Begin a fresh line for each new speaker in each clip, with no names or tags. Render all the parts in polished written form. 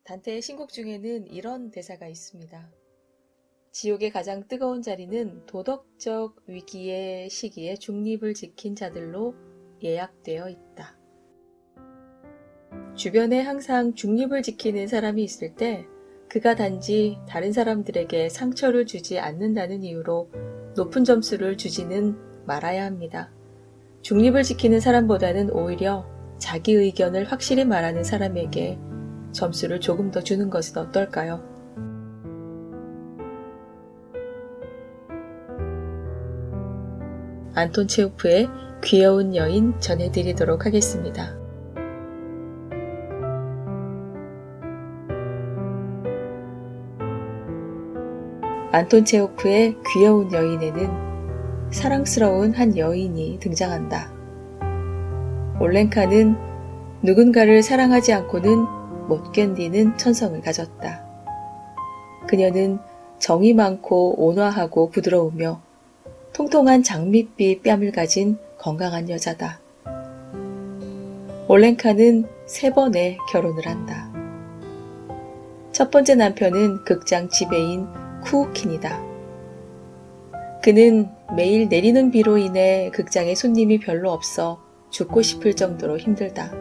단테의 신곡 중에는 이런 대사가 있습니다. 지옥의 가장 뜨거운 자리는 도덕적 위기의 시기에 중립을 지킨 자들로 예약되어 있다. 주변에 항상 중립을 지키는 사람이 있을 때 그가 단지 다른 사람들에게 상처를 주지 않는다는 이유로 높은 점수를 주지는 말아야 합니다. 중립을 지키는 사람보다는 오히려 자기 의견을 확실히 말하는 사람에게 점수를 조금 더 주는 것은 어떨까요? 안톤 체호프의 귀여운 여인 전해드리도록 하겠습니다. 안톤 체호프의 귀여운 여인에는 사랑스러운 한 여인이 등장한다. 올렌카는 누군가를 사랑하지 않고는 못 견디는 천성을 가졌다. 그녀는 정이 많고 온화하고 부드러우며 통통한 장밋빛 뺨을 가진 건강한 여자다. 올렌카는 3번의 결혼을 한다. 첫 번째 남편은 극장 지배인 쿠우킨이다. 그는 매일 내리는 비로 인해 극장에 손님이 별로 없어 죽고 싶을 정도로 힘들다.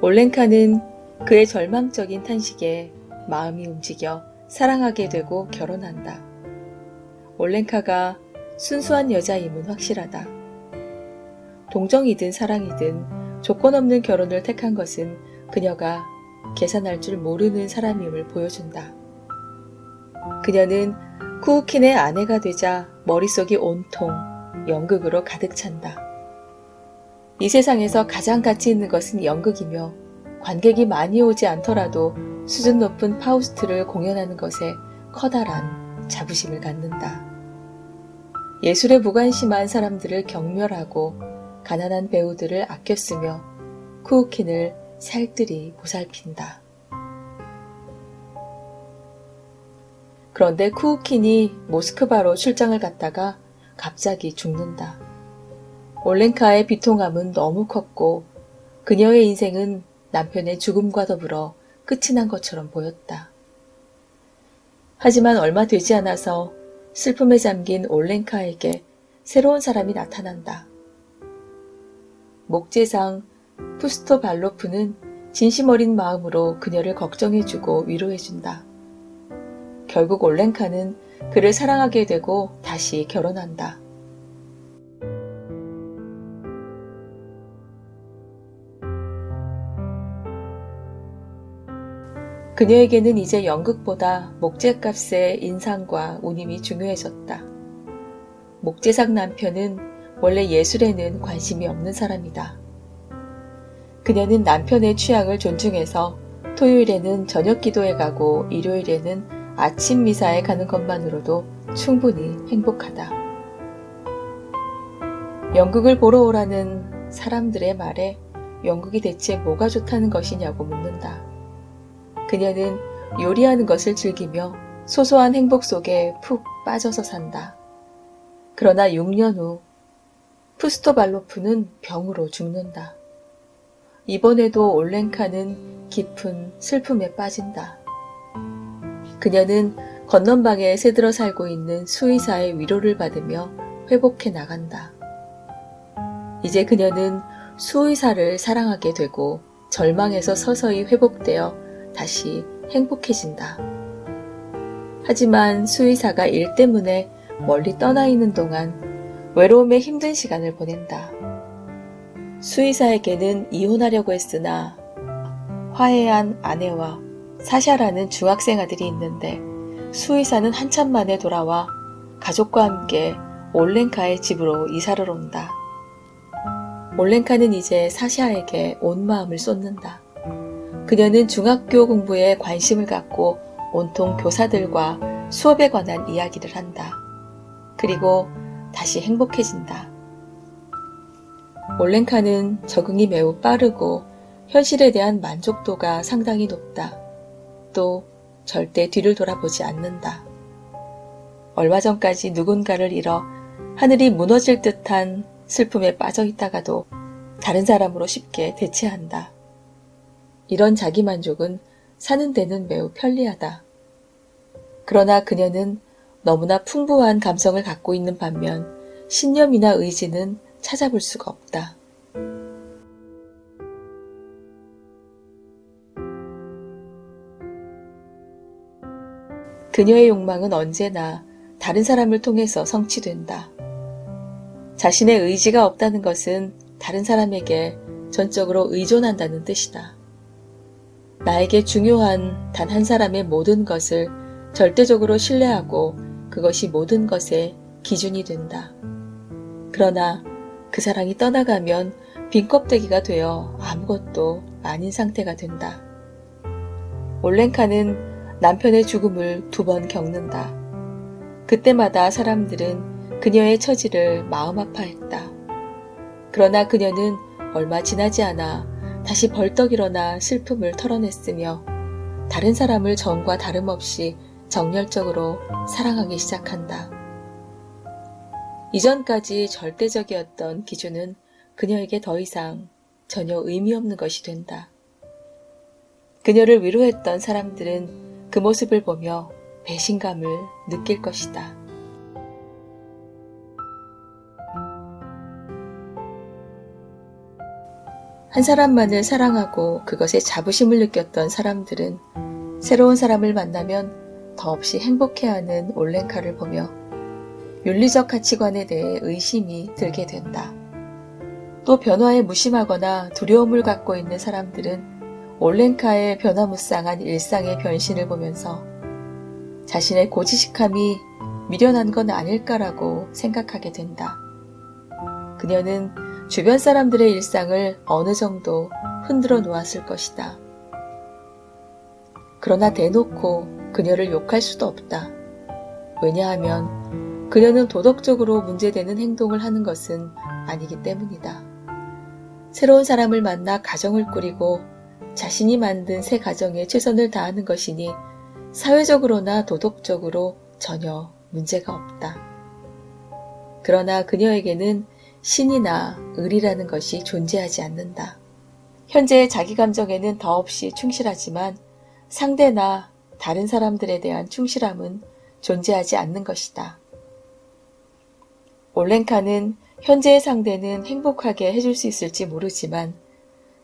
올렌카는 그의 절망적인 탄식에 마음이 움직여 사랑하게 되고 결혼한다. 올렌카가 순수한 여자임은 확실하다. 동정이든 사랑이든 조건 없는 결혼을 택한 것은 그녀가 계산할 줄 모르는 사람임을 보여준다. 그녀는 쿠우킨의 아내가 되자 머릿속이 온통 연극으로 가득 찬다. 이 세상에서 가장 가치 있는 것은 연극이며 관객이 많이 오지 않더라도 수준 높은 파우스트를 공연하는 것에 커다란 자부심을 갖는다. 예술에 무관심한 사람들을 경멸하고 가난한 배우들을 아껴 쓰며 쿠우킨을 살뜰히 보살핀다. 그런데 쿠우킨이 모스크바로 출장을 갔다가 갑자기 죽는다. 올렌카의 비통함은 너무 컸고 그녀의 인생은 남편의 죽음과 더불어 끝이 난 것처럼 보였다. 하지만 얼마 되지 않아서 슬픔에 잠긴 올렌카에게 새로운 사람이 나타난다. 목재상 푸스토발로프는 진심 어린 마음으로 그녀를 걱정해주고 위로해준다. 결국 올렌카는 그를 사랑하게 되고 다시 결혼한다. 그녀에게는 이제 연극보다 목재값의 인상과 운임이 중요해졌다. 목재상 남편은 원래 예술에는 관심이 없는 사람이다. 그녀는 남편의 취향을 존중해서 토요일에는 저녁 기도에 가고 일요일에는 아침 미사에 가는 것만으로도 충분히 행복하다. 연극을 보러 오라는 사람들의 말에 연극이 대체 뭐가 좋다는 것이냐고 묻는다. 그녀는 요리하는 것을 즐기며 소소한 행복 속에 푹 빠져서 산다. 그러나 6년 후 푸스토발로프는 병으로 죽는다. 이번에도 올렌카는 깊은 슬픔에 빠진다. 그녀는 건넌방에 새들어 살고 있는 수의사의 위로를 받으며 회복해 나간다. 이제 그녀는 수의사를 사랑하게 되고 절망에서 서서히 회복되어 다시 행복해진다. 하지만 수의사가 일 때문에 멀리 떠나 있는 동안 외로움에 힘든 시간을 보낸다. 수의사에게는 이혼하려고 했으나 화해한 아내와 사샤라는 중학생 아들이 있는데 수의사는 한참 만에 돌아와 가족과 함께 올렌카의 집으로 이사를 온다. 올렌카는 이제 사샤에게 온 마음을 쏟는다. 그녀는 중학교 공부에 관심을 갖고 온통 교사들과 수업에 관한 이야기를 한다. 그리고 다시 행복해진다. 올렌카는 적응이 매우 빠르고 현실에 대한 만족도가 상당히 높다. 또 절대 뒤를 돌아보지 않는다. 얼마 전까지 누군가를 잃어 하늘이 무너질 듯한 슬픔에 빠져 있다가도 다른 사람으로 쉽게 대체한다. 이런 자기만족은 사는 데는 매우 편리하다. 그러나 그녀는 너무나 풍부한 감성을 갖고 있는 반면 신념이나 의지는 찾아볼 수가 없다. 그녀의 욕망은 언제나 다른 사람을 통해서 성취된다. 자신의 의지가 없다는 것은 다른 사람에게 전적으로 의존한다는 뜻이다. 나에게 중요한 단 한 사람의 모든 것을 절대적으로 신뢰하고 그것이 모든 것의 기준이 된다. 그러나 그 사랑이 떠나가면 빈 껍데기가 되어 아무것도 아닌 상태가 된다. 올렌카는 남편의 죽음을 2번 겪는다. 그때마다 사람들은 그녀의 처지를 마음 아파했다. 그러나 그녀는 얼마 지나지 않아 다시 벌떡 일어나 슬픔을 털어냈으며 다른 사람을 전과 다름없이 정열적으로 사랑하기 시작한다. 이전까지 절대적이었던 기준은 그녀에게 더 이상 전혀 의미 없는 것이 된다. 그녀를 위로했던 사람들은 그 모습을 보며 배신감을 느낄 것이다. 한 사람만을 사랑하고 그것에 자부심을 느꼈던 사람들은 새로운 사람을 만나면 더없이 행복해하는 올렌카를 보며 윤리적 가치관에 대해 의심이 들게 된다. 또 변화에 무심하거나 두려움을 갖고 있는 사람들은 올렌카의 변화무쌍한 일상의 변신을 보면서 자신의 고지식함이 미련한 건 아닐까라고 생각하게 된다. 그녀는 주변 사람들의 일상을 어느 정도 흔들어 놓았을 것이다. 그러나 대놓고 그녀를 욕할 수도 없다. 왜냐하면 그녀는 도덕적으로 문제되는 행동을 하는 것은 아니기 때문이다. 새로운 사람을 만나 가정을 꾸리고 자신이 만든 새 가정에 최선을 다하는 것이니 사회적으로나 도덕적으로 전혀 문제가 없다. 그러나 그녀에게는 신이나 을이라는 것이 존재하지 않는다. 현재의 자기 감정에는 더없이 충실하지만 상대나 다른 사람들에 대한 충실함은 존재하지 않는 것이다. 올렌카는 현재의 상대는 행복하게 해줄 수 있을지 모르지만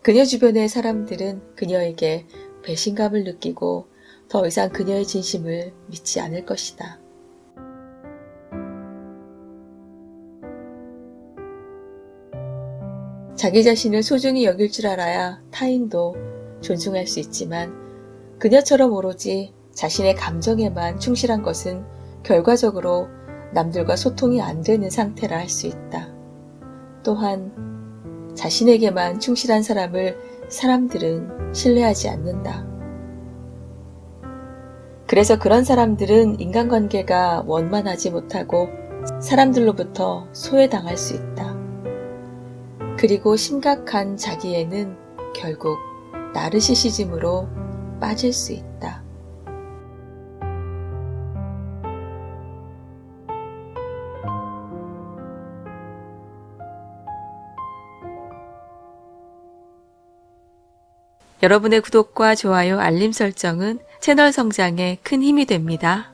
그녀 주변의 사람들은 그녀에게 배신감을 느끼고 더 이상 그녀의 진심을 믿지 않을 것이다. 자기 자신을 소중히 여길 줄 알아야 타인도 존중할 수 있지만 그녀처럼 오로지 자신의 감정에만 충실한 것은 결과적으로 남들과 소통이 안 되는 상태라 할 수 있다. 또한 자신에게만 충실한 사람을 사람들은 신뢰하지 않는다. 그래서 그런 사람들은 인간관계가 원만하지 못하고 사람들로부터 소외당할 수 있다. 그리고 심각한 자기애는 결국 나르시시즘으로 빠질 수 있다. 여러분의 구독과 좋아요, 알림 설정은 채널 성장에 큰 힘이 됩니다.